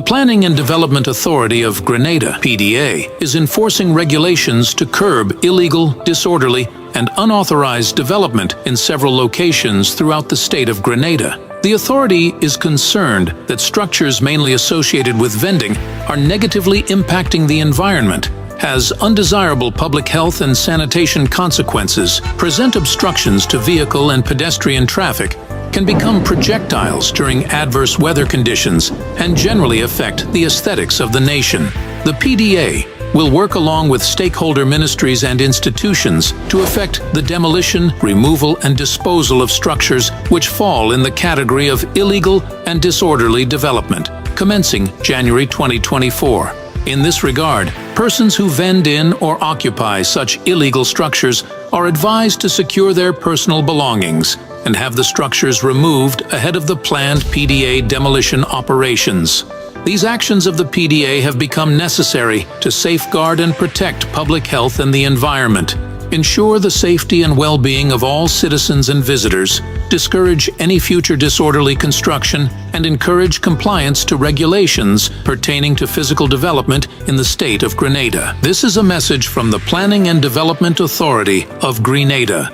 Planning and Development Authority of Grenada, PDA, is enforcing regulations to curb illegal, disorderly, and unauthorized development in several locations throughout the state of Grenada. The authority is concerned that structures mainly associated with vending are negatively impacting the environment, has undesirable public health and sanitation consequences, present obstructions to vehicle and pedestrian traffic, can become projectiles during adverse weather conditions, and generally affect the aesthetics of the nation. The PDA will work along with stakeholder ministries and institutions to effect the demolition, removal, and disposal of structures which fall in the category of illegal and disorderly development, commencing January 2024. In this regard, persons who vend in or occupy such illegal structures are advised to secure their personal belongings and have the structures removed ahead of the planned PDA demolition operations. These actions of the PDA have become necessary to safeguard and protect public health and the environment, ensure the safety and well-being of all citizens and visitors, discourage any future disorderly construction, and encourage compliance to regulations pertaining to physical development in the state of Grenada. This is a message from the Planning and Development Authority of Grenada.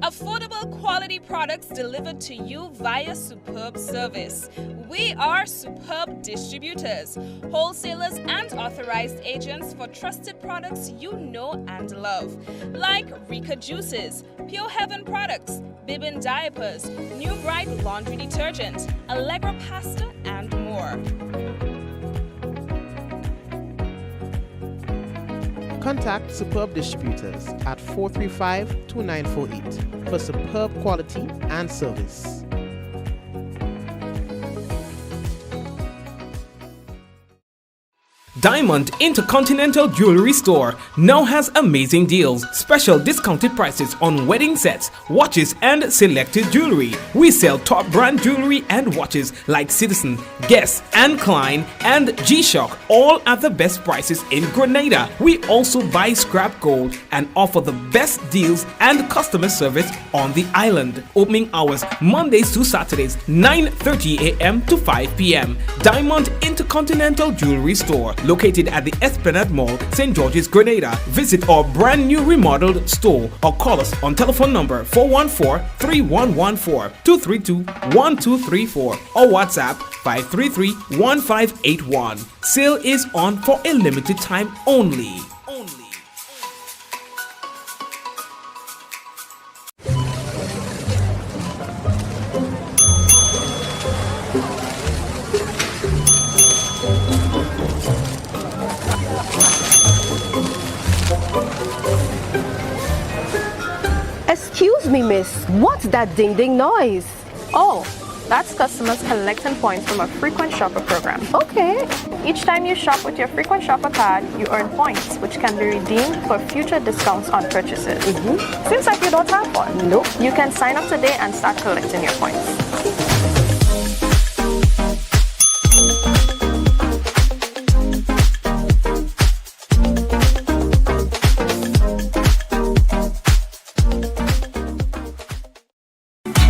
Affordable quality products delivered to you via Superb Service. We are Superb Distributors, wholesalers and authorized agents for trusted products you know and love, like Rika Juices, Pure Heaven products, Bibbin diapers, New Bright laundry detergent, Allegra pasta, and more. Contact Superb Distributors at 435-2948 for superb quality and service. Diamond Intercontinental Jewelry Store now has amazing deals, special discounted prices on wedding sets, watches, and selected jewelry. We sell top brand jewelry and watches like Citizen, Guess, and Klein, and G-Shock, all at the best prices in Grenada. We also buy scrap gold and offer the best deals and customer service on the island. Opening hours Mondays to Saturdays, 9:30 a.m. to 5 p.m. Diamond Intercontinental Jewelry Store, located at the Esplanade Mall, St. George's, Grenada. Visit our brand new remodeled store or call us on telephone number 414-3114, 232-1234 or WhatsApp 533-1581. Sale is on for a limited time only. Excuse me, miss. What's that ding-ding noise? Oh, that's customers collecting points from a frequent shopper program. Okay. Each time you shop with your frequent shopper card, you earn points, which can be redeemed for future discounts on purchases. Seems like you don't have one. Nope. You can sign up today and start collecting your points.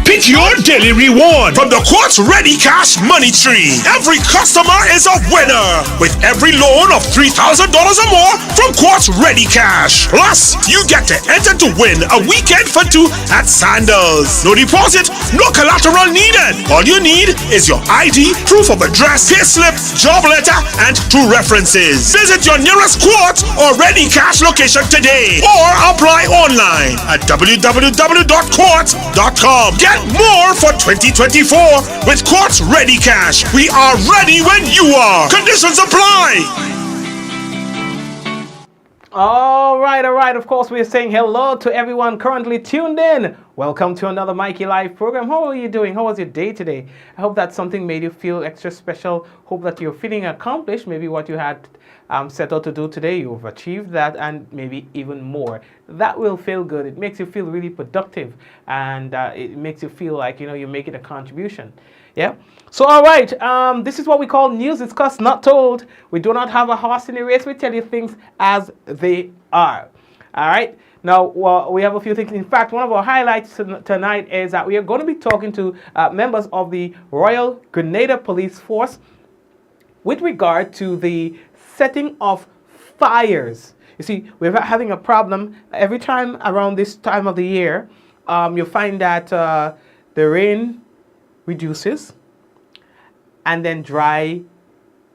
Pick your daily reward from the Quartz Ready Cash Money Tree. Every customer is a winner with every loan of $3,000 or more from Quartz Ready Cash. Plus, you get to enter to win a weekend for two at Sandals. No deposit, no collateral needed. All you need is your ID, proof of address, payslip, job letter, and 2 references. Visit your nearest Quartz or Ready Cash location today or apply online at www.quartz.com. Get more for 2024 with Quartz Ready Cash. We are ready when you are. Conditions apply. All right. Of course, we're saying hello to everyone currently tuned in. Welcome to another Mikey Live program. How are you doing? How was your day today? I hope that something made you feel extra special. Hope that you're feeling accomplished. Maybe what you had set out to do today, you've achieved that and maybe even more. That will feel good. It makes you feel really productive, and it makes you feel like, you know, you're making a contribution. Yeah. So, all right. This is what we call news discussed, not told. We do not have a horse in the race. We tell you things as they are. All right. Now, we have a few things. In fact, one of our highlights tonight is that we are going to be talking to members of the Royal Grenada Police Force with regard to the setting of fires. You see, we're having a problem every time around this time of the year. You find that the rain reduces and then dry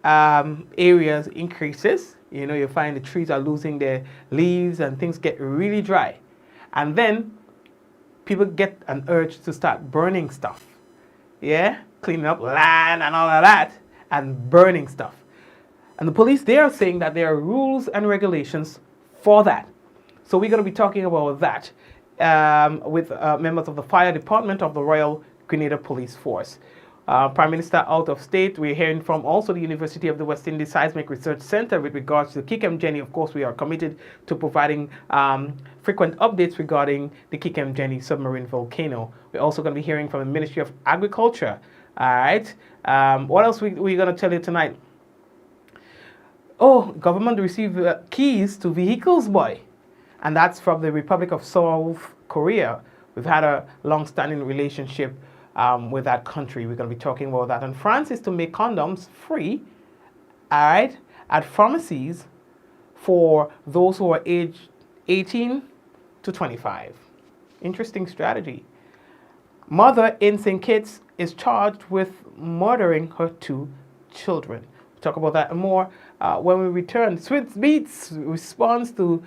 areas increases. You know, you find the trees are losing their leaves and things get really dry. And then people get an urge to start burning stuff. Yeah? Cleaning up land and all of that and burning stuff. And the police, they are saying that there are rules and regulations for that. So we're going to be talking about that with members of the fire department of the Royal Grenada Police Force. Prime Minister out of state. We're hearing from also the University of the West Indies Seismic Research Center with regards to the Kikem Jenny. Of course, we are committed to providing frequent updates regarding the Kikem Jenny submarine volcano. We're also going to be hearing from the Ministry of Agriculture. All right. What else we're going to tell you tonight? Oh, government received keys to vehicles, boy. And that's from the Republic of South Korea. We've had a long-standing relationship with that country. We're going to be talking about that. And France is to make condoms free, all right, at pharmacies for those who are aged 18 to 25. Interesting strategy. Mother in St. Kitts is charged with murdering her 2 children. We'll talk about that and more when we return. Swiss Beats responds to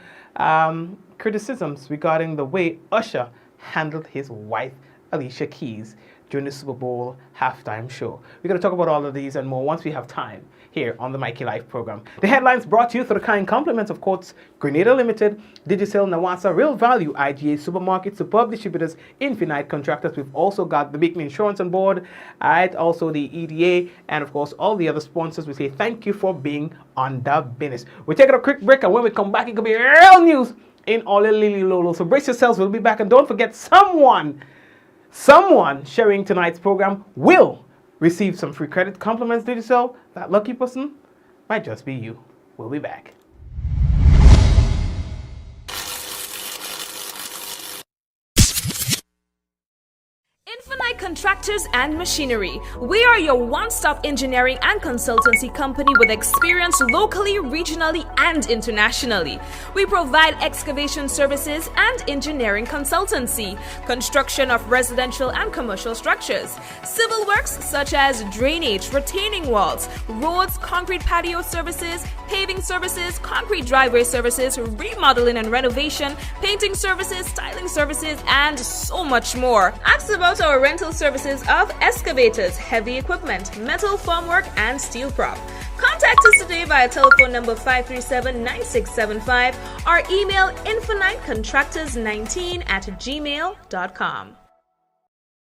criticisms regarding the way Usher handled his wife, Alicia Keys, during the Super Bowl halftime show. We're going to talk about all of these and more once we have time here on the Mikey Live program. The headlines brought to you through the kind compliments of Courts Grenada Limited, Digicel, Nawasa, Real Value, IGA Supermarket, Superb Distributors, Infinite Contractors. We've also got the Mikey Insurance on board, right? Also the EDA, and of course all the other sponsors. We say thank you for being on the business. We're taking a quick break, and when we come back, it could be real news in Ole Lili Lolo. So brace yourselves, we'll be back, and don't forget someone sharing tonight's program will receive some free credit compliments. Did you so? That lucky person might just be you. We'll be back. Infinite Contractors and Machinery. We are your one-stop engineering and consultancy company with experience locally, regionally, and internationally. We provide excavation services and engineering consultancy, construction of residential and commercial structures, civil works such as drainage, retaining walls, roads, concrete patio services, paving services, concrete driveway services, remodeling and renovation, painting services, styling services, and so much more. Ask about our rental services of excavators, heavy equipment, metal formwork, and steel prop. Contact us today via telephone number 537-9675 or email infinitecontractors19@gmail.com.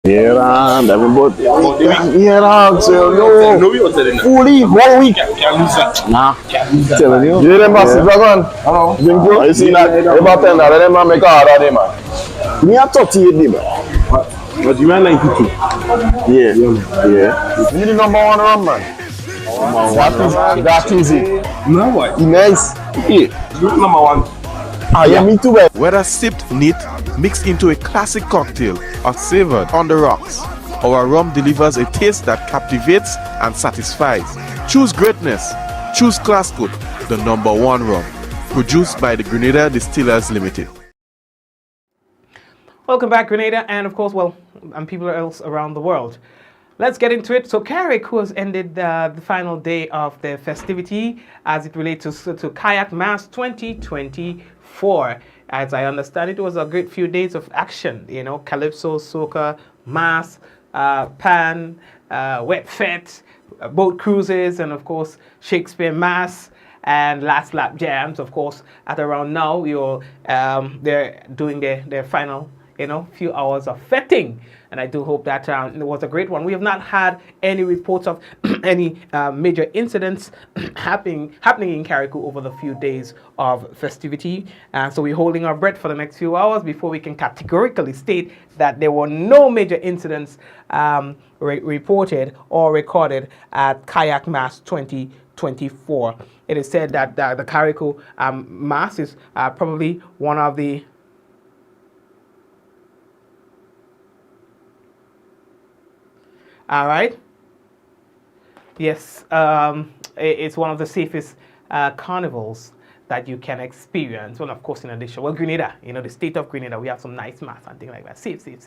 Yeah, everybody. Yeah, so no. Fully 1 week. Nah. Telling you. You them boss dragon. Hello. You see that? About 10 that them make a order man. Me a 38 man. But you man 92. Yeah. You need number 1 run man. That is it. No what? Nice. Yeah. Number 1. Yeah, me too. Whether sipped neat, mixed into a classic cocktail, or savored on the rocks, our rum delivers a taste that captivates and satisfies. Choose greatness. Choose Classcoat, the number 1 rum. Produced by the Grenada Distillers Limited. Welcome back, Grenada, and of course, and people else around the world. Let's get into it. So Carrick, who has ended the final day of the festivity as it relates to Kayak Mass 2024. As I understand, it was a great few days of action. You know, Calypso, Soca, Mass, Pan, Wet Fete, boat cruises, and of course, Shakespeare Mass and Last Lap Jams. Of course, at around now, they're doing their final, few hours of fetting. And I do hope that it was a great one. We have not had any reports of any major incidents happening in Carriacou over the few days of festivity. So we're holding our breath for the next few hours before we can categorically state that there were no major incidents reported or recorded at Kayak Mass 2024. It is said that the Carriacou Mass is probably one of the All right. Yes, it's one of the safest carnivals that you can experience. Well, of course, in addition, well, Grenada, the state of Grenada, we have some nice mass and things like that. Safe. You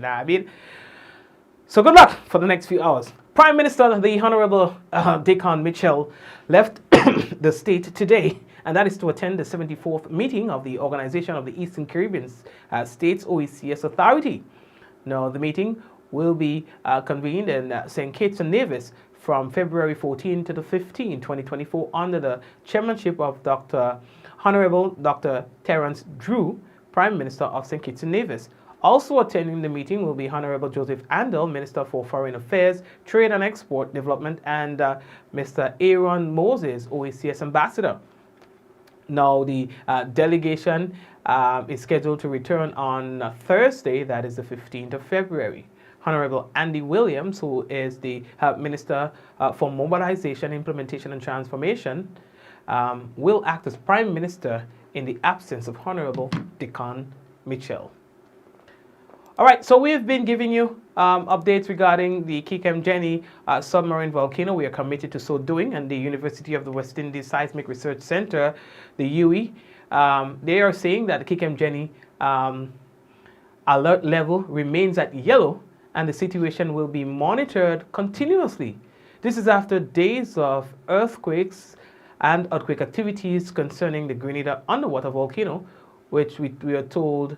know what I mean? So good luck for the next few hours. Prime Minister, the Honorable Deacon Mitchell, left the state today, and that is to attend the 74th meeting of the Organization of the Eastern Caribbean States OECS Authority. Now, the meeting will be convened in St. Kitts and Nevis from February 14 to the 15, 2024, under the chairmanship of Honorable Dr. Terence Drew, Prime Minister of St. Kitts and Nevis. Also attending the meeting will be Honorable Joseph Andel, Minister for Foreign Affairs, Trade and Export Development, and Mr. Aaron Moses, OECS Ambassador. Now, the delegation is scheduled to return on Thursday, that is the 15th of February. Honorable Andy Williams, who is the Minister for Mobilization, Implementation and Transformation, will act as Prime Minister in the absence of Honorable Deacon Mitchell. All right, so we've been giving you updates regarding the Kikemjeni submarine volcano. We are committed to so doing, and the University of the West Indies Seismic Research Center, the UE, they are saying that the Kikemjeni alert level remains at yellow, and the situation will be monitored continuously. This is after days of earthquakes and earthquake activities concerning the Grenada underwater volcano, which we are told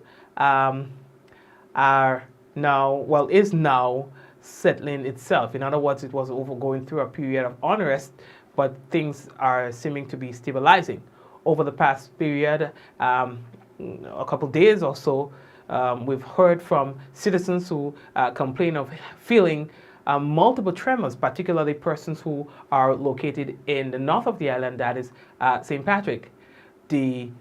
is now settling itself. In other words, it was going through a period of unrest, but things are seeming to be stabilizing. Over the past period, a couple days or so, we've heard from citizens who complain of feeling multiple tremors, particularly persons who are located in the north of the island, that is St. Patrick. The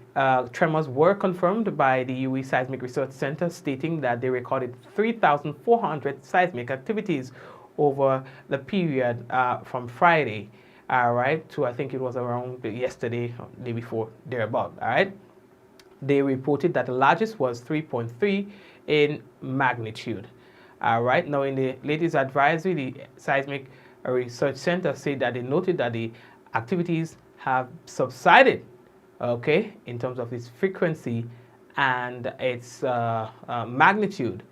tremors were confirmed by the UE Seismic Research Center, stating that they recorded 3,400 seismic activities over the period from Friday, to I think it was around yesterday, or the day before, thereabout, They reported that the largest was 3.3 in magnitude. Now in the latest advisory, the Seismic Research Center said that they noted that the activities have subsided, in terms of its frequency and its magnitude,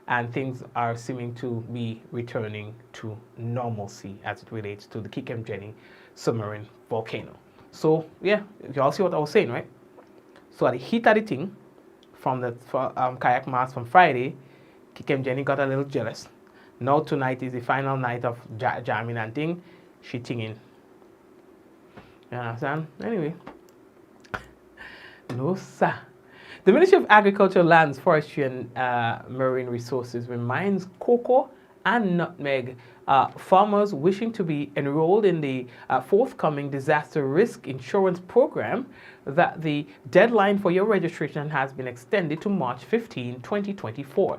and things are seeming to be returning to normalcy as it relates to the Kikemjeni submarine volcano. So yeah, you all see what I was saying, right? So at the heat of the thing, from the kayak mass from Friday, Kikemjeni got a little jealous. Now tonight is the final night of jamming and thing, she tinging. You understand? Anyway. No, sir. The Ministry of Agriculture, Lands, Forestry and Marine Resources reminds cocoa and nutmeg farmers wishing to be enrolled in the forthcoming disaster risk insurance program that the deadline for your registration has been extended to March 15, 2024.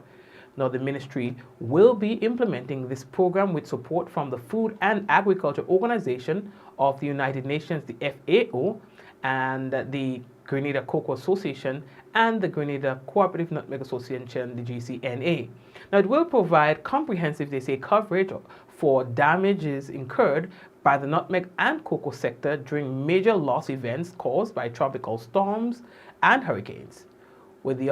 Now, the ministry will be implementing this program with support from the Food and Agriculture Organization of the United Nations, the FAO, and the Grenada Cocoa Association and the Grenada Cooperative Nutmeg Association, the GCNA. Now, it will provide comprehensive, coverage for damages incurred by the nutmeg and cocoa sector during major loss events caused by tropical storms and hurricanes. With the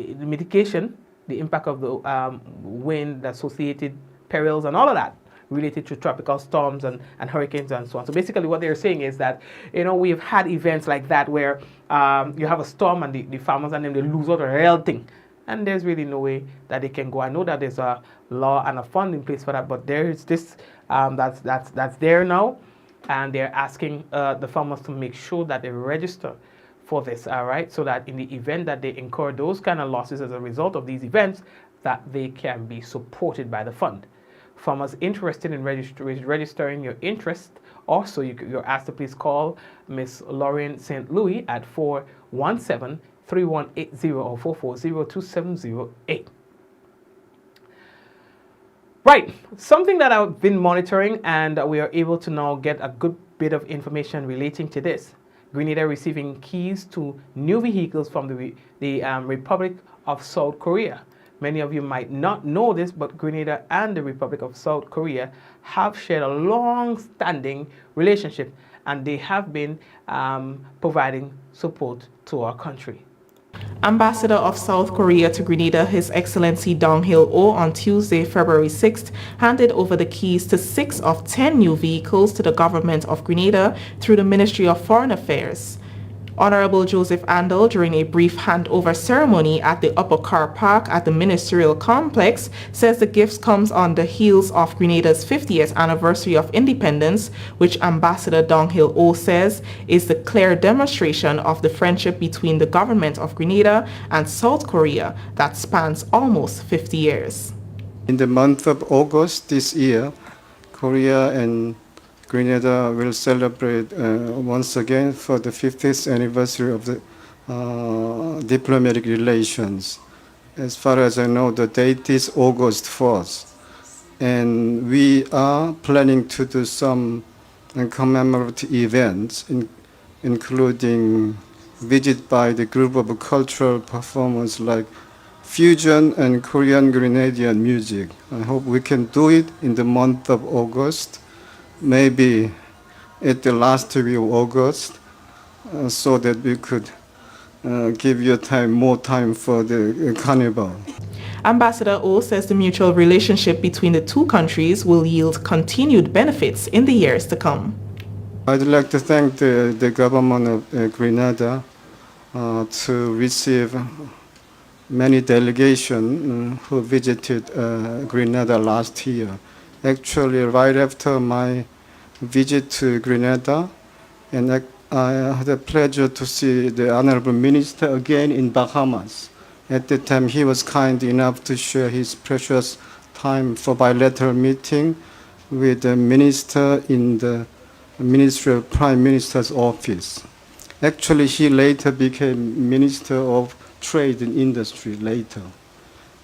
mitigation, the impact of the wind, the associated perils, and all of that related to tropical storms and hurricanes and so on. So basically what they're saying is that, we've had events like that where you have a storm and the farmers and then they lose out a real thing. And there's really no way that they can go. I know that there's a law and a fund in place for that, but there is this that's there now, and they're asking the farmers to make sure that they register for this, so that in the event that they incur those kind of losses as a result of these events, that they can be supported by the fund. Farmers interested in registering your interest, also you're asked to please call Miss Lauren St. Louis at 417-3180 or 440-2708. Right, something that I've been monitoring, and we are able to now get a good bit of information relating to this. Grenada receiving keys to new vehicles from the Republic of South Korea. Many of you might not know this, but Grenada and the Republic of South Korea have shared a long-standing relationship, and they have been providing support to our country. Ambassador of South Korea to Grenada, His Excellency Dong Hil-oh, on Tuesday, February 6th, handed over the keys to 6 of 10 new vehicles to the government of Grenada through the Ministry of Foreign Affairs. Honorable Joseph Andel, during a brief handover ceremony at the Upper Car Park at the Ministerial Complex, says the gifts comes on the heels of Grenada's 50th anniversary of independence, which Ambassador Dong Hil-oh says is the clear demonstration of the friendship between the government of Grenada and South Korea that spans almost 50 years. In the month of August this year, Korea and Grenada will celebrate once again for the 50th anniversary of the diplomatic relations. As far as I know, the date is August 4th. And we are planning to do some commemorative events, including visit by the group of cultural performers like fusion and Korean Grenadian music. I hope we can do it in the month of August. Maybe at the last week of August, so that we could give you more time for the carnival. Ambassador Oh says the mutual relationship between the two countries will yield continued benefits in the years to come. I'd like to thank the government of Grenada to receive many delegations who visited Grenada last year. Actually, right after my visit to Grenada, and I had the pleasure to see the Honorable Minister again in Bahamas. At the time, he was kind enough to share his precious time for bilateral meeting with the minister in the Ministerial Prime Minister's office. Actually, he later became Minister of Trade and Industry later.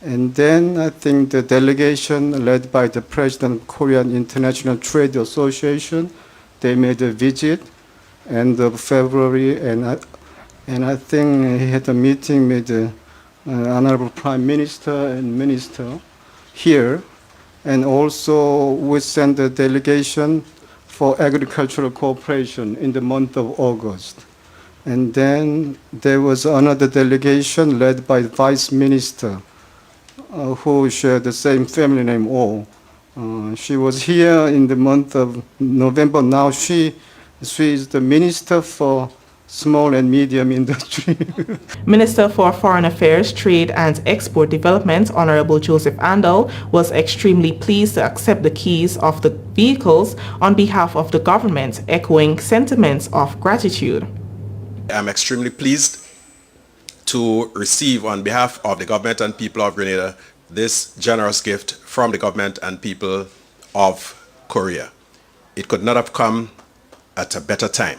And then I think the delegation led by the President of Korean International Trade Association, they made a visit end of February, and I think he had a meeting with the Honorable Prime Minister and Minister here. And also we sent a delegation for agricultural cooperation in the month of August. And then there was another delegation led by the Vice Minister, who shared the same family name, Oh. She was here in the month of November. Now she is the Minister for Small and Medium Industry. Minister for Foreign Affairs, Trade and Export Development, Honorable Joseph Andel, was extremely pleased to accept the keys of the vehicles on behalf of the government, echoing sentiments of gratitude. I'm extremely pleased to receive on behalf of the government and people of Grenada this generous gift from the government and people of Korea. It could not have come at a better time.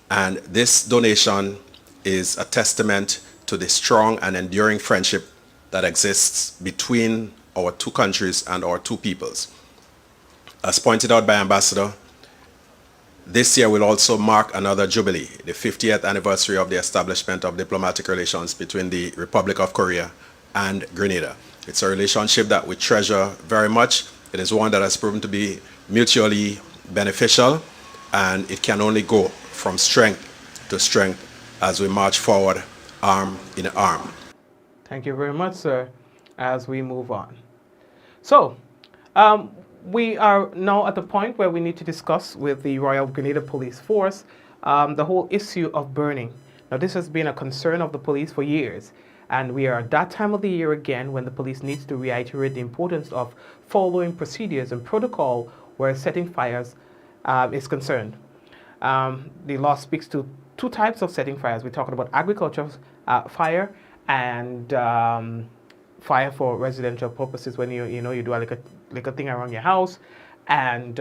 And this donation is a testament to the strong and enduring friendship that exists between our two countries and our two peoples. As pointed out by Ambassador, this year will also mark another jubilee, the 50th anniversary of the establishment of diplomatic relations between the Republic of Korea and Grenada. It's a relationship that we treasure very much. It is one that has proven to be mutually beneficial, and it can only go from strength to strength as we march forward arm in arm. Thank you very much, sir, as we move on. So, we are now at the point where we need to discuss with the Royal Grenada Police Force the whole issue of burning. Now, this has been a concern of the police for years, and we are at that time of the year again when the police needs to reiterate the importance of following procedures and protocol where setting fires is concerned. The law speaks to two types of setting fires. We're talking about agricultural fire and fire for residential purposes, when you do a little thing around your house, and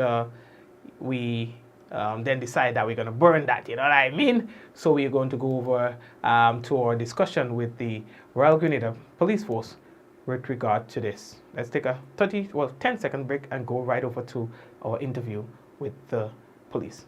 we then decide that we're going to burn that, you know what I mean? So we're going to go over to our discussion with the Royal Grenada Police Force with regard to this. Let's take a 10-second break and go right over to our interview with the police.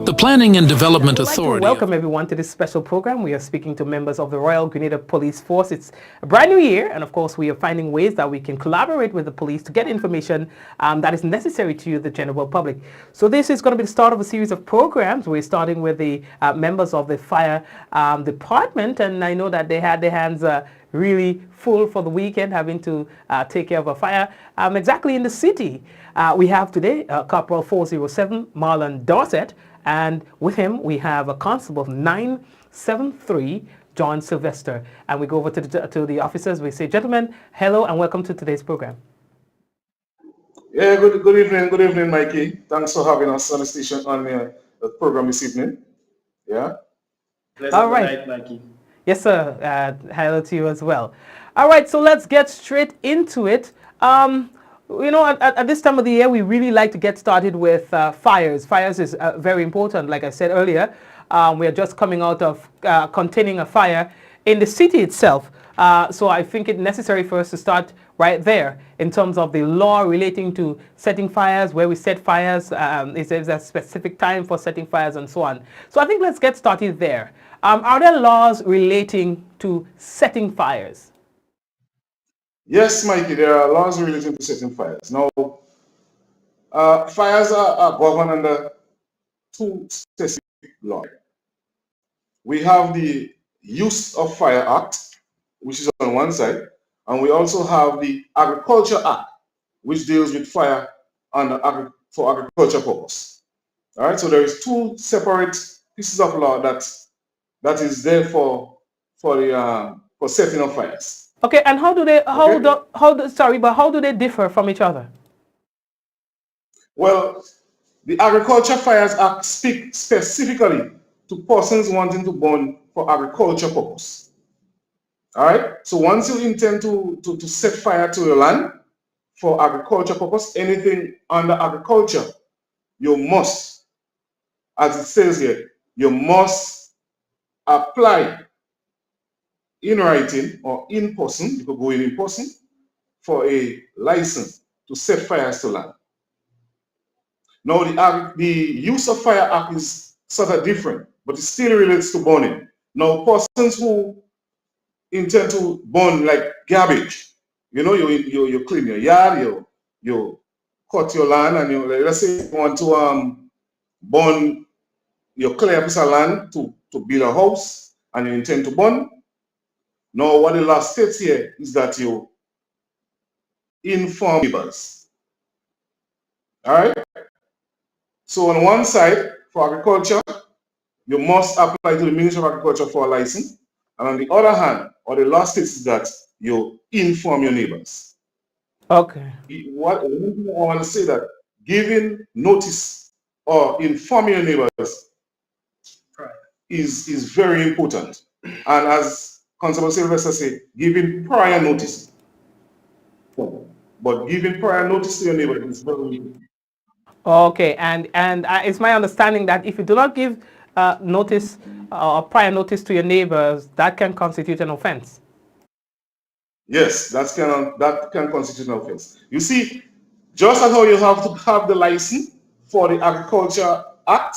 The Planning and Development I'd like to Authority. welcome everyone to this special program. We are speaking to members of the Royal Grenada Police Force. It's a brand new year, and of course, we are finding ways that we can collaborate with the police to get information that is necessary to you, the general public. So this is going to be the start of a series of programs. We're starting with the members of the fire department, and I know that they had their hands really full for the weekend, having to take care of a fire exactly in the city. We have today Corporal 407 Marlon Dorset, and with him we have a constable of 973 John Sylvester. And we go over to the officers. We say, gentlemen, hello and welcome to today's program. Yeah, good evening, Mikey. Thanks for having us on the station on the program this evening. Yeah. All right, Mikey. Yes, sir. Hello to you as well. All right, so let's get straight into it. You know, at this time of the year, we really like to get started with fires. Fires is very important. Like I said earlier, we are just coming out of containing a fire in the city itself. So I think it's necessary for us to start right there in terms of the law relating to setting fires, where we set fires, is there a specific time for setting fires and so on. So I think let's get started there. Are there laws relating to setting fires? Yes, Mikey, there are laws relating to setting fires. Now, fires are governed under two specific laws. We have the Use of Fire Act, which is on one side, and we also have the Agriculture Act, which deals with fire for agriculture purpose. All right, so there is two separate pieces of law that is there for setting of fires. Okay, and how do they differ from each other? Well, the Agriculture Fires Act speaks specifically to persons wanting to burn for agriculture purpose. All right, so once you intend to set fire to your land for agriculture purpose, anything under agriculture, you must, as it says here, you must apply in writing or in person, you could go in person, for a license to set fires to land. Now, the Use of Fire Act is sort of different, but it still relates to burning. Now, persons who intend to burn like garbage, you know, you clean your yard, you cut your land, and let's say you want to burn, you clear a piece of land to build a house, and you intend to burn. Now, what the law states here is that you inform neighbors. All right? So on one side, for agriculture, you must apply to the Ministry of Agriculture for a license. And on the other hand, what the law states is that you inform your neighbors. Okay. What I want to say that giving notice or informing your neighbors is very important. And as Constable Sylvester said, giving prior notice. But giving prior notice to your neighbor is very important. Okay, and it's my understanding that if you do not give notice or prior notice to your neighbors, that can constitute an offense. Yes, that can constitute an offense. You see, just as how you have to have the license for the Agriculture Act,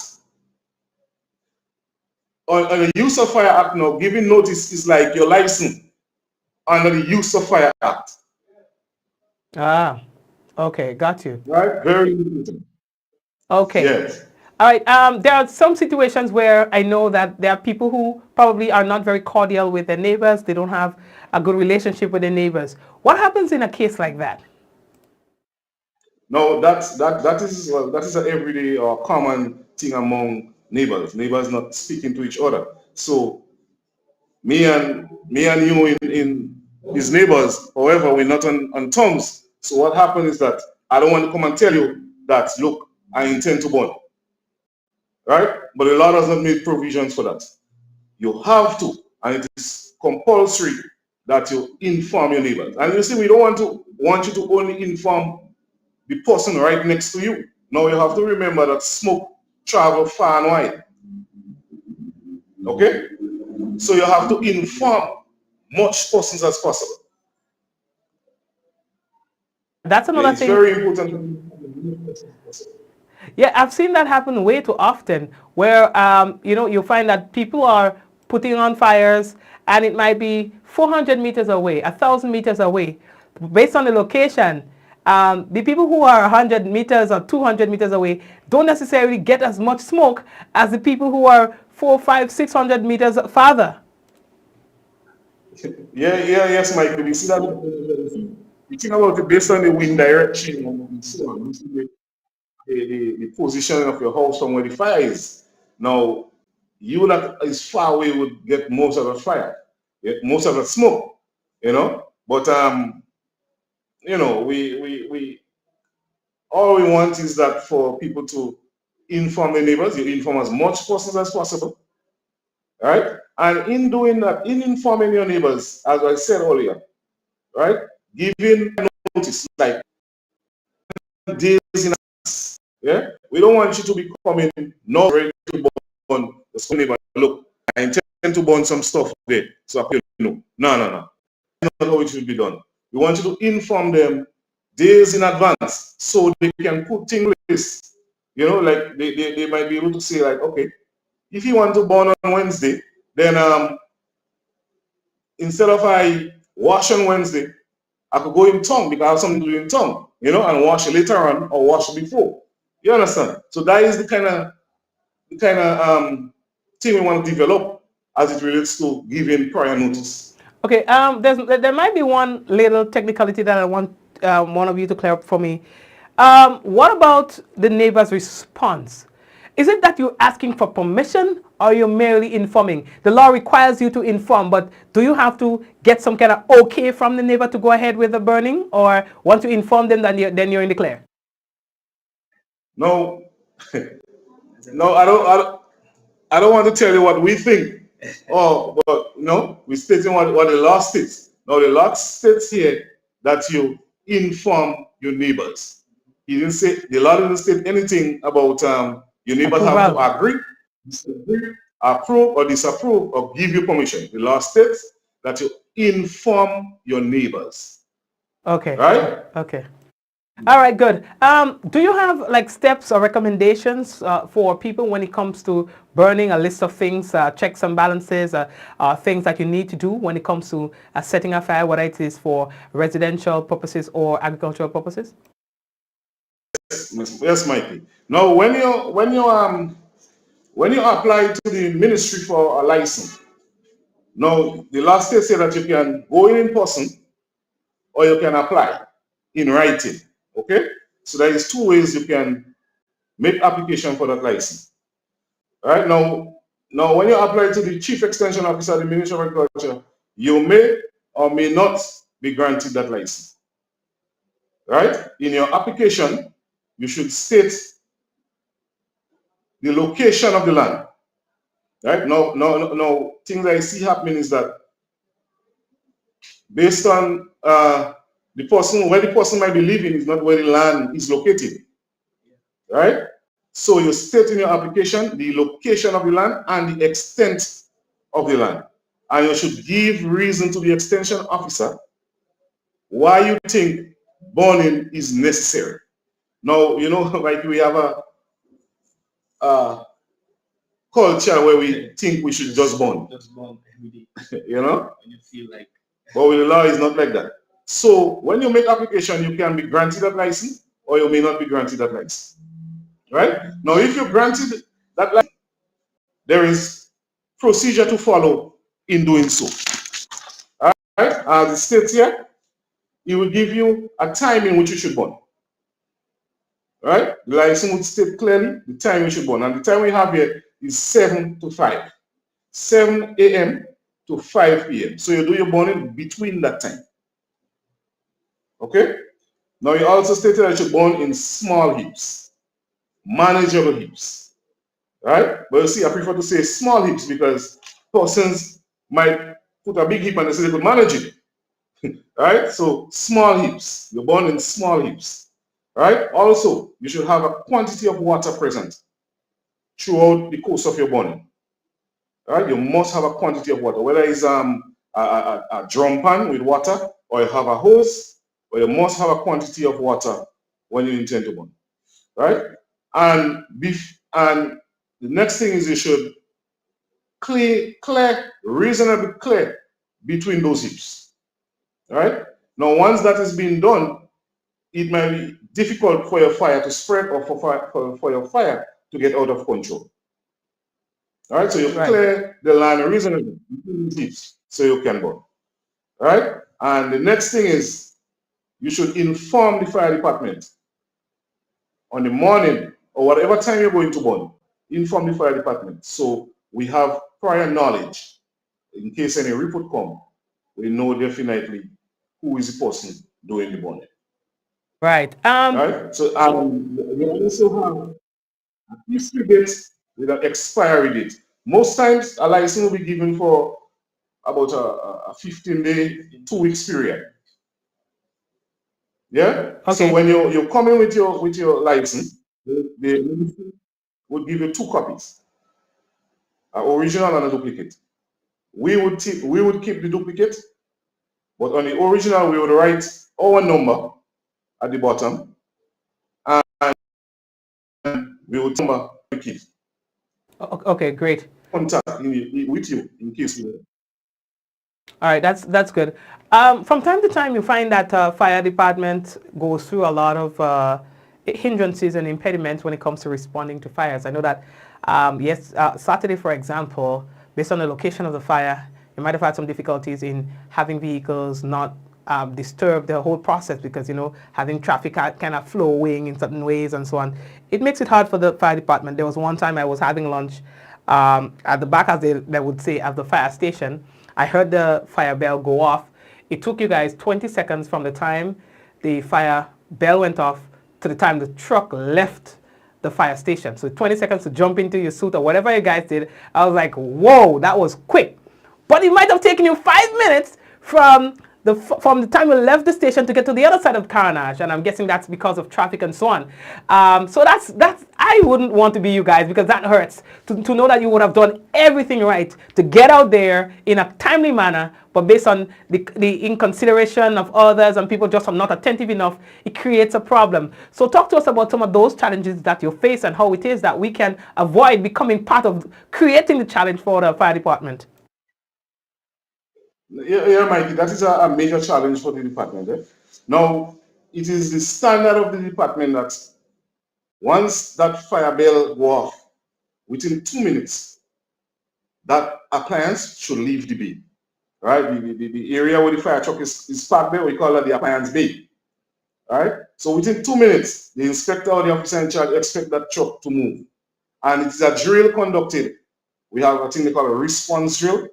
on the Use of Fire Act now, giving notice is like your license under the Use of Fire Act. Ah, okay, got you. Right, very important. Okay. Yes. All right. There are some situations where I know that there are people who probably are not very cordial with their neighbors. They don't have a good relationship with their neighbors. What happens in a case like that? No, that is an everyday or common thing among neighbors. Neighbors not speaking to each other. So me and you in his neighbors, however, we're not on terms. So what happens is that I don't want to come and tell you that, look, I intend to burn. Right? But the law does not make provisions for that. You have to, and it is compulsory that you inform your neighbors. And you see, we don't want you to only inform the person right next to you. Now you have to remember that smoke travels far and wide. Okay? So you have to inform much persons as possible. That's another thing. It's very important. Yeah, I've seen that happen way too often, where you find that people are putting on fires, and it might be 400 meters away, 1,000 meters away, based on the location. The people who are 100 meters or 200 meters away don't necessarily get as much smoke as the people who are 4, 5, 600 meters farther. Yes, Michael. You see that? You think about it based on the wind direction and so on. You see the positioning of your house from where the fire is. Now, you that is far away would get most of the fire, most of the smoke, But we all we want is that for people to inform the neighbors. You inform as much persons as possible, right? And in doing that, in informing your neighbors, as I said earlier, right, giving notice like days in advance. Yeah, we don't want you to be coming not ready to burn the school neighbor. Look, I intend to burn some stuff there, so I no. That's not how it should be done. We want you to inform them days in advance so they can put things in place. Like they might be able to say like, okay, if you want to burn on Wednesday, then instead of I wash on Wednesday, I could go in town because I have something to do in town, and wash later on or wash before. You understand? So that is the kind of thing we want to develop as it relates to giving prior notice. Okay, there might be one little technicality that I want one of you to clear up for me. What about the neighbor's response? Is it that you're asking for permission or you're merely informing? The law requires you to inform, but do you have to get some kind of okay from the neighbor to go ahead with the burning? Or once you inform them, then you're in the clear? No, no, I don't want to tell you what we think. But we're stating what the law states. Now the law states here that you inform your neighbors. The law didn't state anything about your neighbors have to agree, disagree, approve or disapprove or give you permission. The law states that you inform your neighbors. Okay. Right? Okay. All right, good. Do you have like steps or recommendations for people when it comes to burning, a list of things, checks and balances, things that you need to do when it comes to setting a fire, whether it is for residential purposes or agricultural purposes? Yes, Mikey. Now, when you apply to the ministry for a license, now the law states that you can go in person or you can apply in writing. Okay, so there is two ways you can make application for that license. All right, now when you apply to the Chief Extension Officer of the Ministry of Agriculture, you may or may not be granted that license. Right? In your application, you should state the location of the land. Right? Now things I see happening is that based on the person, where the person might be living is not where the land is located. Right? So you state in your application the location of the land and the extent of the land. And you should give reason to the extension officer why you think burning is necessary. Now, like we have a culture where we think we should just burn. Just burn every day. When you feel like. But with the law, it's not like that. So when you make application, you can be granted that license or you may not be granted that license. Right? Now, if you're granted that license, there is procedure to follow in doing so. All right? As it states here, it will give you a time in which you should burn. Right? The license would state clearly the time you should burn. And the time we have here is 7 to 5. 7 a.m. to 5 p.m. So you do your burning between that time. Okay? Now you also stated that you should burn in small heaps, manageable heaps. Right? But you see, I prefer to say small heaps because persons might put a big heap and they say they could manage it. Right? So small heaps. You burn in small heaps. Right? Also, you should have a quantity of water present throughout the course of your burning. Right? You must have a quantity of water, whether it's a drum pan with water, or you have a hose, or you must have a quantity of water when you intend to burn. Right? And the next thing is you should reasonably clear between those heaps. All right? Now, once that is being done, it might be difficult for your fire to spread or for your fire to get out of control. All right, so you clear the land reasonably between these heaps so you can burn. All right, and the next thing is you should inform the fire department on the morning or whatever time you're going to burn. Inform the fire department so we have prior knowledge in case any report come. We know definitely who is the person doing the burning. Right. Right. So we also have a history date with an expiry date. Most times a license will be given for about a 15-day, 2 weeks period. Yeah. Okay. So when you're coming with your license, the ministry would give you 2 copies, an original and a duplicate. We would keep the duplicate, but on the original we would write our number at the bottom, and we would number the key. Okay, great. Contact with you in case you. All right, that's good. From time to time, you find that fire department goes through a lot of hindrances and impediments when it comes to responding to fires. I know that Saturday, for example, based on the location of the fire, you might have had some difficulties in having vehicles not disturb the whole process because, you know, having traffic kind of flowing in certain ways and so on. It makes it hard for the fire department. There was one time I was having lunch at the back, as they would say, at the fire station. I heard the fire bell go off. It took you guys 20 seconds from the time the fire bell went off to the time the truck left the fire station. So 20 seconds to jump into your suit or whatever you guys did. I was like, whoa, that was quick. But it might have taken you 5 minutes from the time you left the station to get to the other side of carnage, and I'm guessing that's because of traffic and so on. So that's I wouldn't want to be you guys, because that hurts to know that you would have done everything right to get out there in a timely manner, but based on the inconsideration of others and people just are not attentive enough, it creates a problem. So talk to us about some of those challenges that you face and how it is that we can avoid becoming part of creating the challenge for the fire department. Yeah, Mikey, that is a major challenge for the department. Eh? Now, it is the standard of the department that once that fire bell go off, within 2 minutes, that appliance should leave the bay. Right? The area where the fire truck is parked there, we call that the appliance bay. Right? So within 2 minutes, the inspector or the officer in charge expect that truck to move. And it is a drill conducted. We have a thing they call a response drill,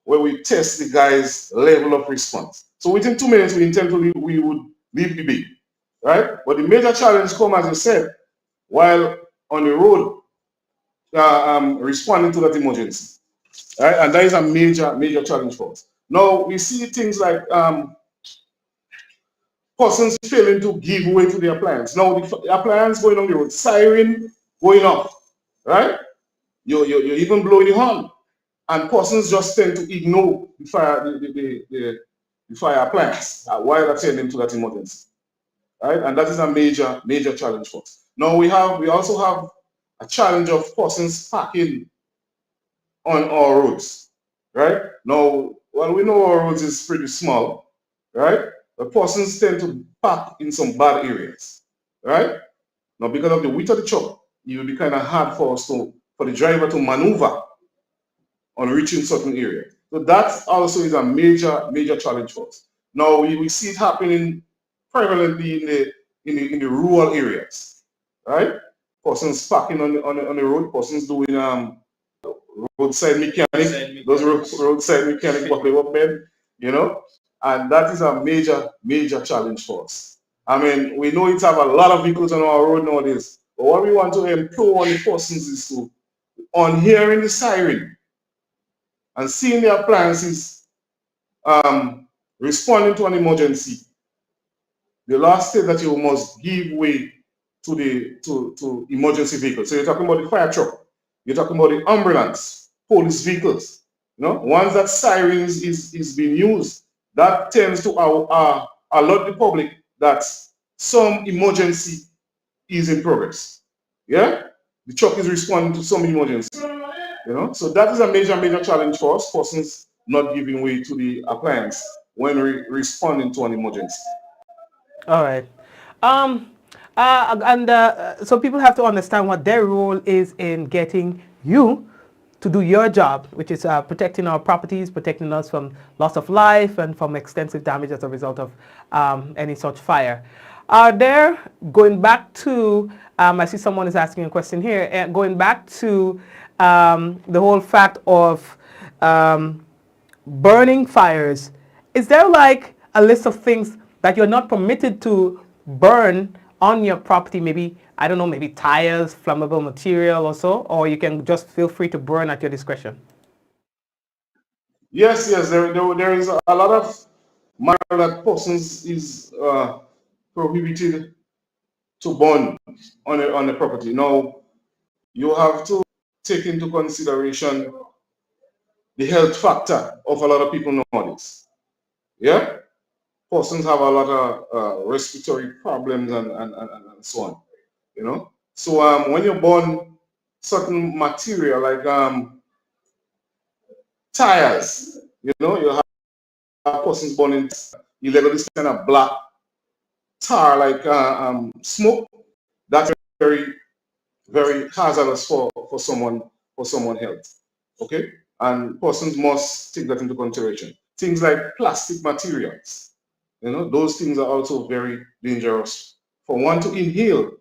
where we test the guy's level of response. So within 2 minutes, we intend to we would leave the bay, right? But the major challenge come, as I said, while on the road, responding to that emergency, right? And that is a major challenge for us. Now, we see things like persons failing to give way to the appliance. Now, the appliance going on the road, siren going off, right? You're even blowing the horn. And persons just tend to ignore the fire appliance while attending to that emergency, right? And that is a major challenge for us. Now we also have a challenge of persons parking on our roads, right? Now, well, we know our roads is pretty small, right? The persons tend to park in some bad areas, right? Now, because of the width of the truck, it will be kind of hard for the driver to maneuver on reaching certain areas. So that also is a major challenge for us. Now we see it happening prevalently in the rural areas, right? Persons parking on the road, persons doing roadside mechanic, those roadside mechanic working up men, you know, and that is a major challenge for us. I mean, we know it have a lot of vehicles on our road nowadays, but what we want to improve on the persons is to, on hearing the siren and seeing the appliances responding to an emergency, the last step that you must give way to emergency vehicles. So you're talking about the fire truck, you're talking about the ambulance, police vehicles. You know, once that sirens is being used, that tends to alert the public that some emergency is in progress. yeah, the truck is responding to some emergency. You know, so that is a major challenge for us, persons not giving way to the appliance when responding to an emergency. All right. So people have to understand what their role is in getting you to do your job, which is protecting our properties, protecting us from loss of life and from extensive damage as a result of any such fire. Are there, going back to, I see someone is asking a question here, going back to the whole fact of burning fires, is there like a list of things that you're not permitted to burn on your property? Maybe, I don't know, maybe tires, flammable material or so, or you can just feel free to burn at your discretion? Yes, there is a lot of matter that persons is prohibited to burn on the property. Now, you have to take into consideration the health factor of a lot of people nowadays. Yeah? Persons have a lot of respiratory problems and so on. You know? So when you burn certain material like tires, you know, you have persons burning illegal this kind of black tar like smoke. That's very hazardous for someone health. Okay, and persons must take that into consideration. Things like plastic materials, you know, those things are also very dangerous for one to inhale,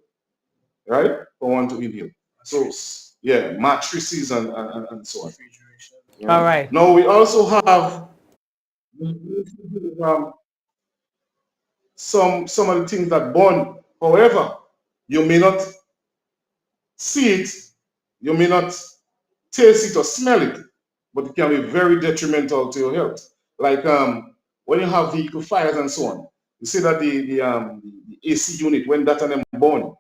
right? For one to inhale. So yeah, mattresses and so on. You know? All right. Now we also have some of the things that burn. However, you may not see it, you may not taste it or smell it, but it can be very detrimental to your health. Like when you have vehicle fires and so on, you see that the AC unit, when that and them burn,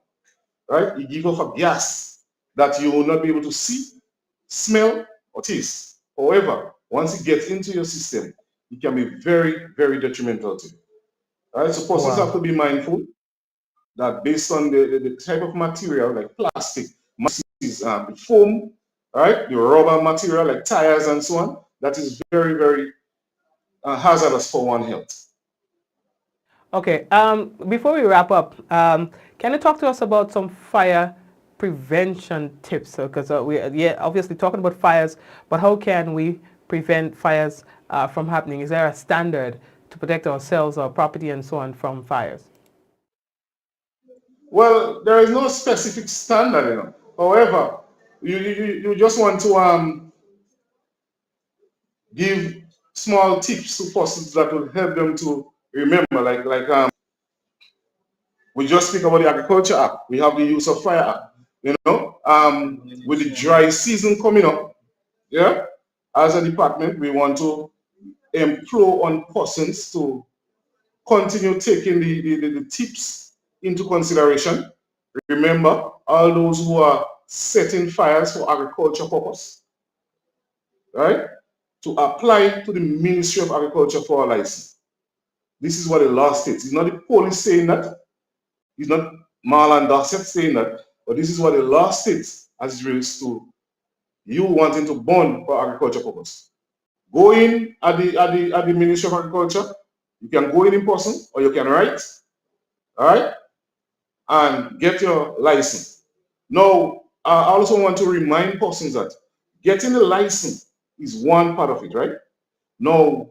right, it gives off a gas that you will not be able to see, smell, or taste. However, once it gets into your system, it can be very detrimental to you. Right? So persons have to be mindful that based on the type of material like plastic, the foam, right, the rubber material like tires and so on, that is very hazardous for one health. Okay, before we wrap up, can you talk to us about some fire prevention tips? Because we're obviously talking about fires, but how can we prevent fires from happening? Is there a standard to protect ourselves, our property, and so on from fires? Well, there is no specific standard, you know. However, you just want to give small tips to persons that will help them to remember, like we just speak about the Agriculture Act. We have the Use of Fire Act. You know, with the dry season coming up, yeah, as a department, we want to implore on persons to continue taking the tips into consideration. Remember, all those who are setting fires for agriculture purpose, right, to apply to the Ministry of Agriculture for a license. This is what the law states. It's not the police saying that. It's not Marlon Dorset saying that. But this is what the law states as it relates to you wanting to burn for agriculture purpose. Go in at the Ministry of Agriculture. You can go in person or you can write, all right, and get your license. Now, I also want to remind persons that getting the license is one part of it, right? Now,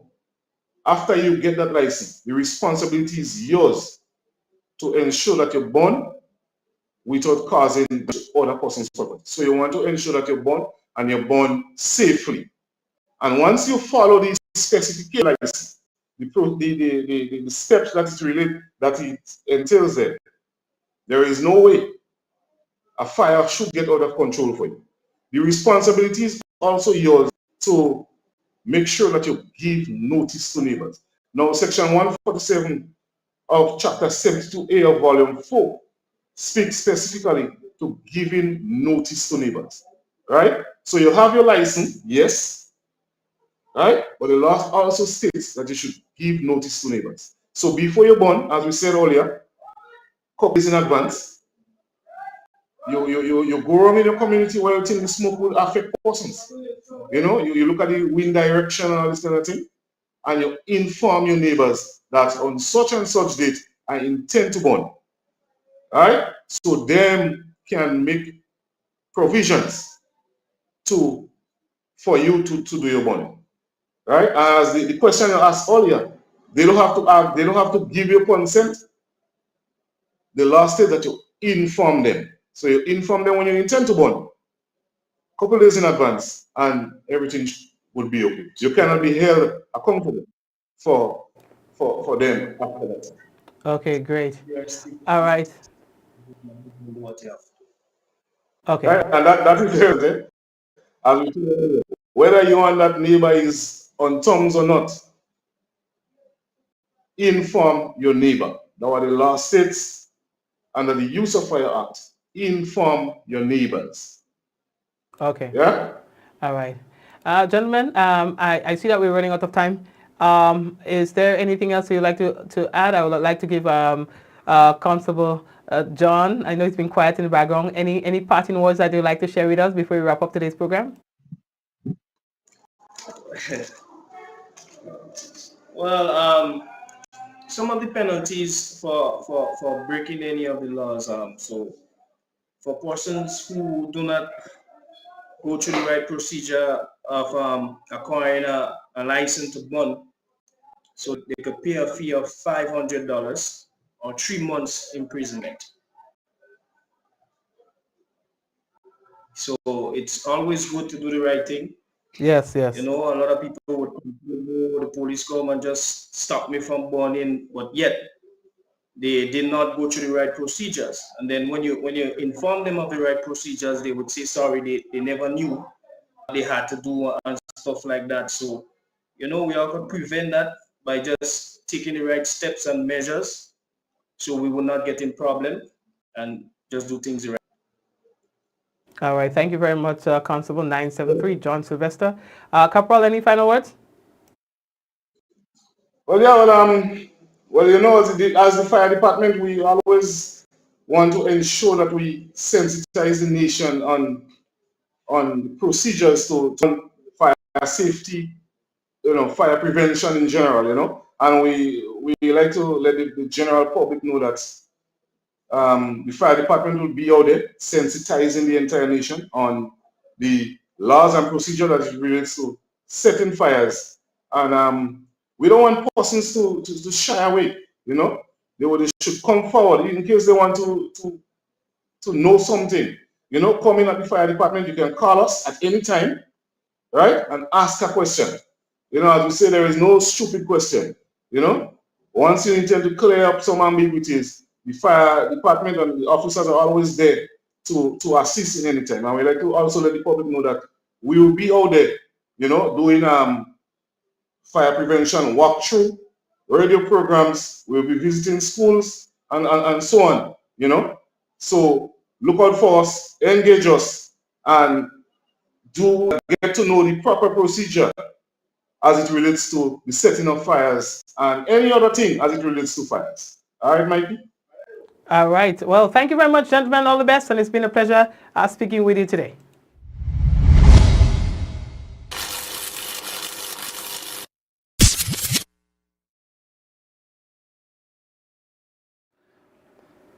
after you get that license, the responsibility is yours to ensure that you're born without causing other person's property. So you want to ensure that you're born and you're born safely. And once you follow these specifications, the steps that it entails there is no way a fire should get out of control for you. The responsibility is also yours to make sure that you give notice to neighbors. Now, Section 147 of Chapter 72A of Volume 4 speaks specifically to giving notice to neighbors, right? So you have your license, yes, right? But the law also states that you should give notice to neighbors. So before you're born, as we said earlier, couple days in advance, You go around in your community where you think the smoke will affect persons. You know, you look at the wind direction and all this kind of thing, and you inform your neighbors that on such and such date I intend to burn. All right, so them can make provisions for you to do your burning. Right, as the question you asked earlier, they don't have to give you consent. The law states that you inform them. So you inform them when you intend to burn. Couple days in advance, and everything would be okay. You cannot be held accountable for them after that. Okay, great. All right. Okay. Right? And that is it. As we said, whether you and that neighbor is on terms or not, inform your neighbor. That's what the law states under the Use of Fire Act. Inform your neighbors. Okay. Yeah? All right. Gentlemen, I see that we're running out of time. Is there anything else you'd like to add? I would like to give Constable John, I know it's been quiet in the background. Any parting words that you'd like to share with us before we wrap up today's program? Well, some of the penalties for breaking any of the laws. So for persons who do not go through the right procedure of acquiring a license to burn, so they could pay a fee of $500 or 3 months imprisonment. So it's always good to do the right thing. Yes, yes. You know, a lot of people would know the police come and just stop me from burning, but yet they did not go through the right procedures. And then when you inform them of the right procedures, they would say sorry, they never knew what they had to do and stuff like that. So, you know, we all could prevent that by just taking the right steps and measures, so we will not get in problem and just do things right. All right. Thank you very much, Constable 973, John Sylvester. Corporal, any final words? Well, yeah, well, you know, as the fire department, we always want to ensure that we sensitize the nation on procedures to fire safety, you know, fire prevention in general, you know, and we like to let the general public know that the fire department will be out there sensitizing the entire nation on the laws and procedure that relates to setting fires. And we don't want persons to shy away, you know. They should come forward in case they want to know something. You know, coming at the fire department, you can call us at any time, right, and ask a question. You know, as we say, there is no stupid question, you know. Once you intend to clear up some ambiguities, the fire department and the officers are always there to assist in any time. And we like to also let the public know that we will be out there, you know, doing fire prevention walkthrough, radio programs. We'll be visiting schools and so on, you know. So look out for us, engage us, and get to know the proper procedure as it relates to the setting of fires and any other thing as it relates to fires. All right, Mikey? All right. Well, thank you very much, gentlemen. All the best, and it's been a pleasure speaking with you today.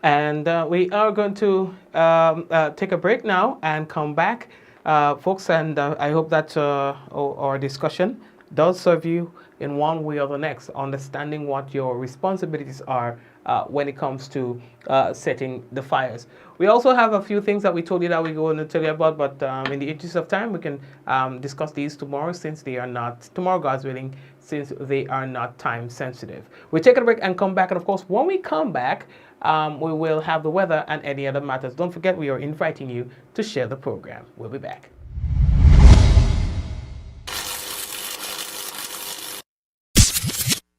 And we are going to take a break now and come back, folks. And I hope that our discussion does serve you in one way or the next, understanding what your responsibilities are when it comes to setting the fires. We also have a few things that we told you that we're going to tell you about, but in the interest of time, we can discuss these tomorrow, since they are not, tomorrow, God's willing, since they are not time sensitive. We'll take a break and come back. And of course, when we come back, we will have the weather and any other matters. Don't forget, we are inviting you to share the program. We'll be back.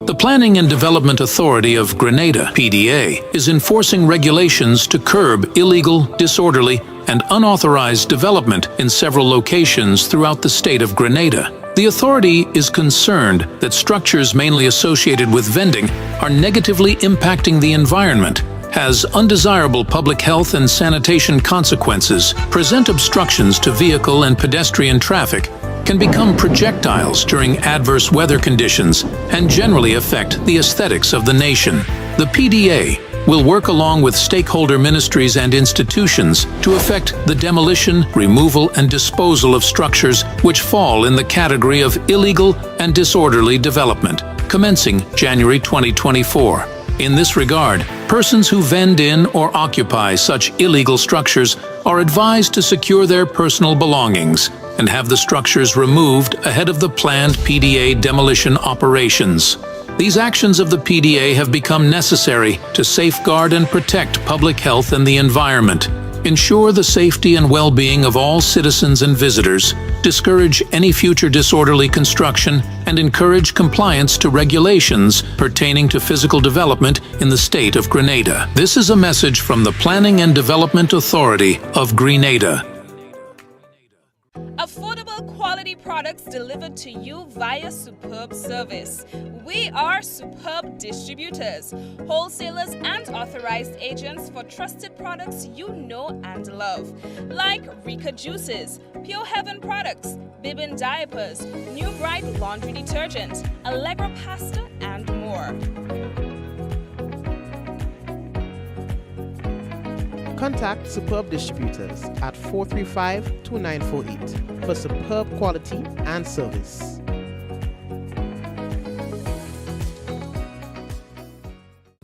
The Planning and Development Authority of Grenada, PDA, is enforcing regulations to curb illegal, disorderly, and unauthorized development in several locations throughout the state of Grenada. The authority is concerned that structures mainly associated with vending are negatively impacting the environment has undesirable public health and sanitation consequences, present obstructions to vehicle and pedestrian traffic, can become projectiles during adverse weather conditions, and generally affect the aesthetics of the nation. The PDA will work along with stakeholder ministries and institutions to effect the demolition, removal, and disposal of structures which fall in the category of illegal and disorderly development, commencing January 2024. In this regard, persons who vend in or occupy such illegal structures are advised to secure their personal belongings and have the structures removed ahead of the planned PDA demolition operations. These actions of the PDA have become necessary to safeguard and protect public health and the environment, ensure the safety and well-being of all citizens and visitors, discourage any future disorderly construction, and encourage compliance to regulations pertaining to physical development in the state of Grenada. This is a message from the Planning and Development Authority of Grenada. Affordable quality products delivered to you via superb service. We are superb distributors, wholesalers and authorized agents for trusted products you know and love, like Rika Juices, Pure Heaven products, Bibin diapers, New Bright laundry detergent, Allegra pasta, and more. Contact Superb Distributors at 435-2948 for superb quality and service.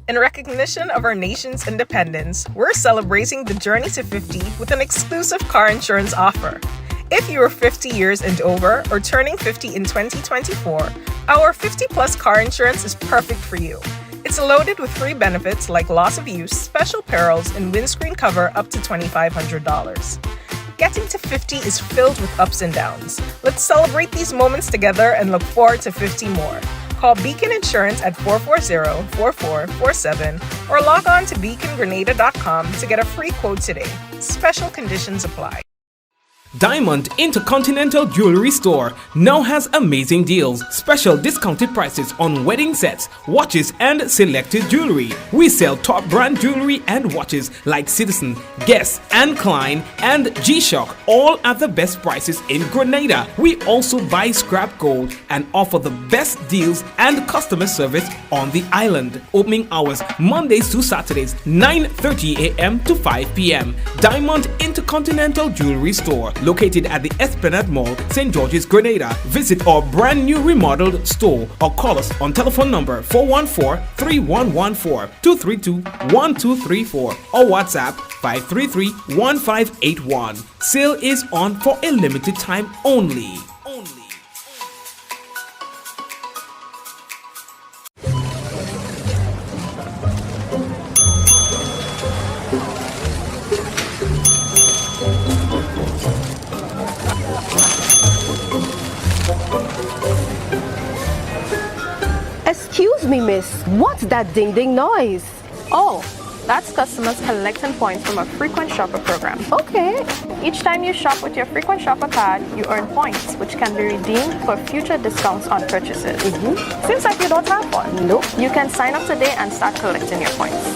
In recognition of our nation's independence, we're celebrating the journey to 50 with an exclusive car insurance offer. If you are 50 years and over or turning 50 in 2024, our 50-plus car insurance is perfect for you. It's loaded with free benefits like loss of use, special perils, and windscreen cover up to $2,500. Getting to 50 is filled with ups and downs. Let's celebrate these moments together and look forward to 50 more. Call Beacon Insurance at 440-4447 or log on to beacongrenada.com to get a free quote today. Special conditions apply. Diamond Intercontinental Jewelry Store now has amazing deals, special discounted prices on wedding sets, watches, and selected jewelry. We sell top brand jewelry and watches like Citizen, Guess, and Klein, and G-Shock, all at the best prices in Grenada. We also buy scrap gold and offer the best deals and customer service on the island. Opening hours Mondays to Saturdays, 9:30 a.m. to 5 p.m. Diamond Intercontinental Jewelry Store, located at the Esplanade Mall, St. George's, Grenada. Visit our brand new remodeled store or call us on telephone number 414-3114, 232-1234 or WhatsApp 533-1581. Sale is on for a limited time only. Excuse me, miss. What's that ding-ding noise? Oh, that's customers collecting points from a frequent shopper program. Okay. Each time you shop with your frequent shopper card, you earn points, which can be redeemed for future discounts on purchases. Seems like you don't have one. Nope. You can sign up today and start collecting your points.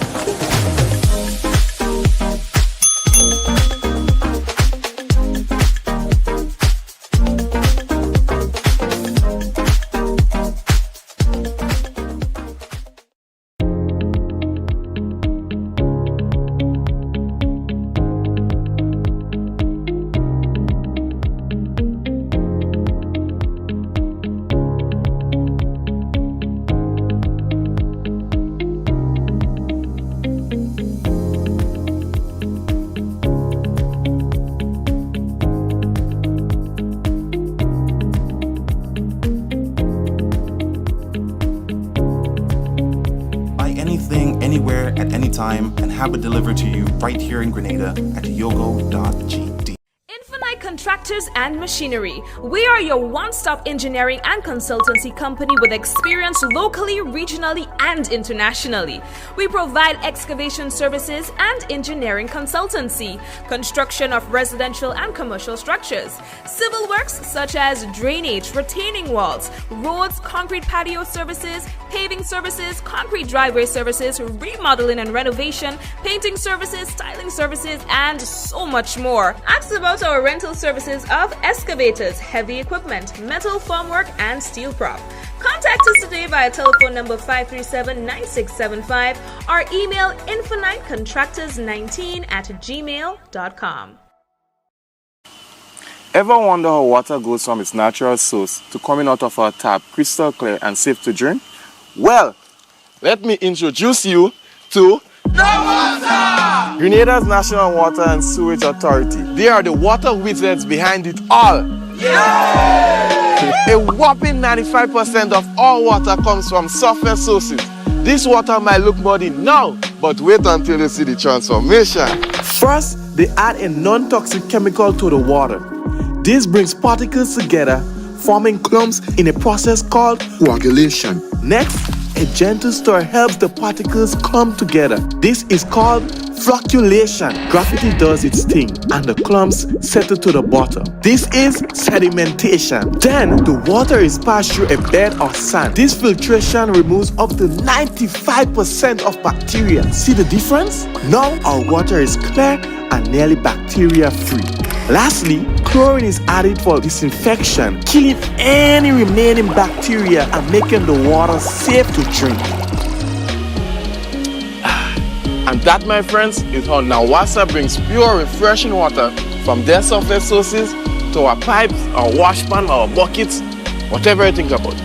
Anywhere at any time and have it delivered to you right here in Grenada at yogo.gd. Infinite Contract contractors and machinery. We are your one-stop engineering and consultancy company with experience locally, regionally, and internationally. We provide excavation services and engineering consultancy, construction of residential and commercial structures, civil works such as drainage, retaining walls, roads, concrete patio services, paving services, concrete driveway services, remodeling and renovation, painting services, styling services, and so much more. Ask about our rental services of excavators, heavy equipment, metal formwork, and steel prop. Contact us today via telephone number 537-9675 or email infinitecontractors19@gmail.com. Ever wonder how water goes from its natural source to coming out of our tap crystal clear and safe to drink? Well, let me introduce you to Grenada's National Water and Sewage Authority. They are the water wizards behind it all. A whopping 95% of all water comes from surface sources. This water might look muddy now, but wait until you see the transformation. First, they add a non-toxic chemical to the water. This brings particles together, forming clumps in a process called coagulation. Next, a gentle stir helps the particles come together. This is called flocculation. Gravity does its thing and the clumps settle to the bottom. This is sedimentation. Then the water is passed through a bed of sand. This filtration removes up to 95% of bacteria. See the difference? Now our water is clear and nearly bacteria free. Lastly, chlorine is added for disinfection, killing any remaining bacteria and making the water safe to drink. And that, my friends, is how Nawasa brings pure, refreshing water from their surface sources to our pipes, our washpan, our buckets, whatever you think about.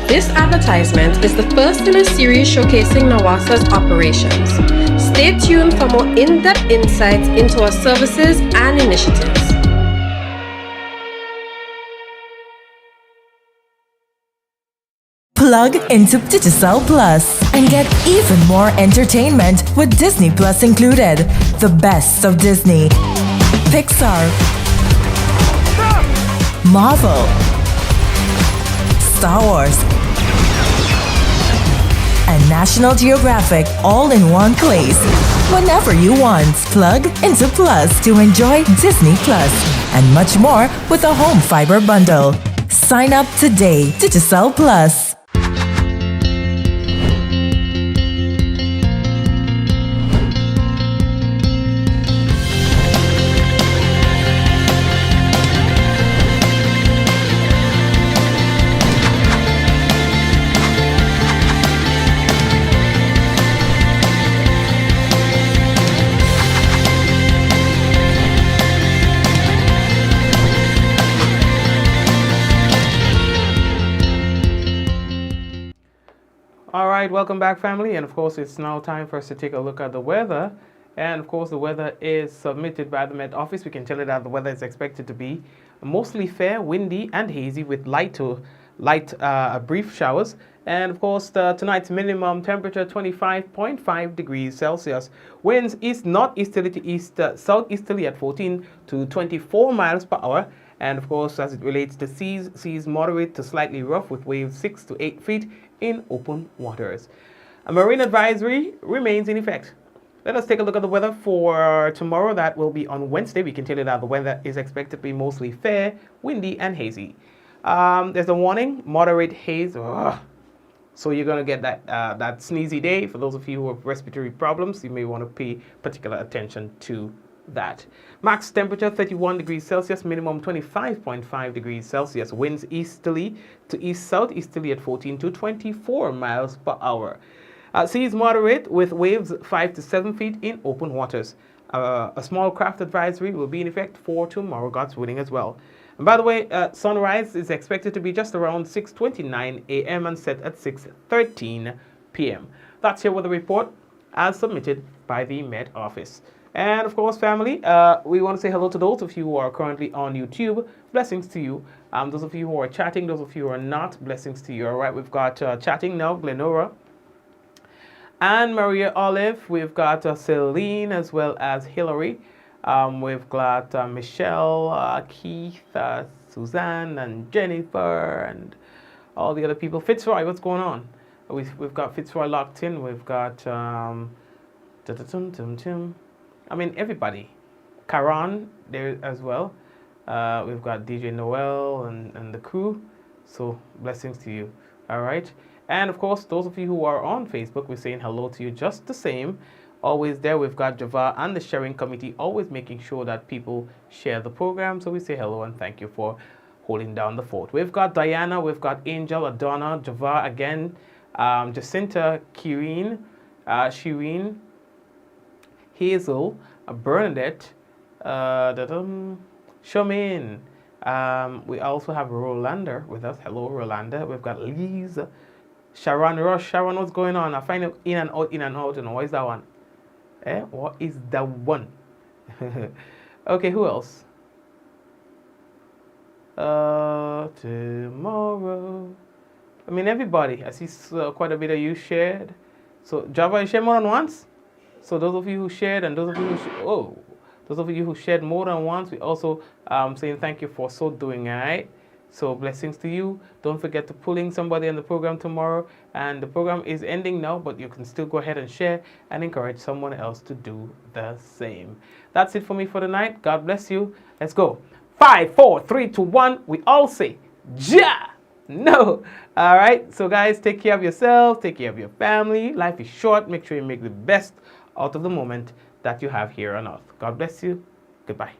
This advertisement is the first in a series showcasing Nawasa's operations. Stay tuned for more in-depth insights into our services and initiatives. Plug into Digicel Plus and get even more entertainment with Disney Plus included. The best of Disney, Pixar, Marvel, Star Wars, and National Geographic all in one place. Whenever you want, plug into Plus to enjoy Disney Plus and much more with a home fiber bundle. Sign up today. Digicel Plus. Welcome back, family, and of course it's now time for us to take a look at the weather. And of course the weather is submitted by the Met Office. We can tell you that the weather is expected to be mostly fair, windy and hazy with light brief showers. And of course tonight's minimum temperature 25.5 degrees Celsius. Winds east northeasterly to east southeasterly at 14 to 24 miles per hour. And of course, as it relates to seas moderate to slightly rough with waves 6 to 8 feet in open waters. A marine advisory remains in effect. Let us take a look at the weather for tomorrow. That will be on Wednesday. We can tell you that the weather is expected to be mostly fair, windy, and hazy. There's a warning, moderate haze. So you're going to get that sneezy day. For those of you who have respiratory problems, you may want to pay particular attention to that. Max temperature 31 degrees Celsius, minimum 25.5 degrees Celsius. Winds easterly to east southeasterly at 14 to 24 miles per hour. Seas moderate with waves 5 to 7 feet in open waters. A small craft advisory will be in effect for tomorrow, God's willing, as well. And by the way, sunrise is expected to be just around 6:29 a.m. and set at 6:13 p.m. That's your weather report as submitted by the Met Office. And of course, family, we want to say hello to those of you who are currently on YouTube. Blessings to you. Those of you who are chatting, those of you who are not, blessings to you. All right, we've got chatting now, Glenora and Maria Olive. We've got Celine as well as Hillary. We've got Michelle, Keith, Suzanne, and Jennifer, and all the other people. Fitzroy, what's going on? We've got Fitzroy locked in. We've got I mean, everybody. Karan there as well. We've got DJ Noel and the crew. So blessings to you. All right. And of course, those of you who are on Facebook, we're saying hello to you just the same. Always there. We've got Java and the sharing committee always making sure that people share the program. So we say hello and thank you for holding down the fort. We've got Diana, we've got Angel, Adonna, Java again, Jacinta, Kireen, Shireen, Hazel, Bernadette, Shamin. We also have Rolanda with us. Hello, Rolanda. We've got Liz, Sharon Rush. Sharon, what's going on? I find it in and out, in and out. You know, what is that one? What is that one? Okay, who else? Tomorrow. I mean, everybody. I see quite a bit of you shared. So, Java, you shared more than once? So, those of you who shared and those of you who those of you who shared more than once, we also saying thank you for so doing, all right? So, blessings to you. Don't forget to pull in somebody on the program tomorrow. And the program is ending now, but you can still go ahead and share and encourage someone else to do the same. That's it for me for the night. God bless you. Let's go. 5, 4, 3, 2, 1. We all say, Ja! No. All right. So, guys, take care of yourself. Take care of your family. Life is short. Make sure you make the best out of the moment that you have here on earth. God bless you. Goodbye.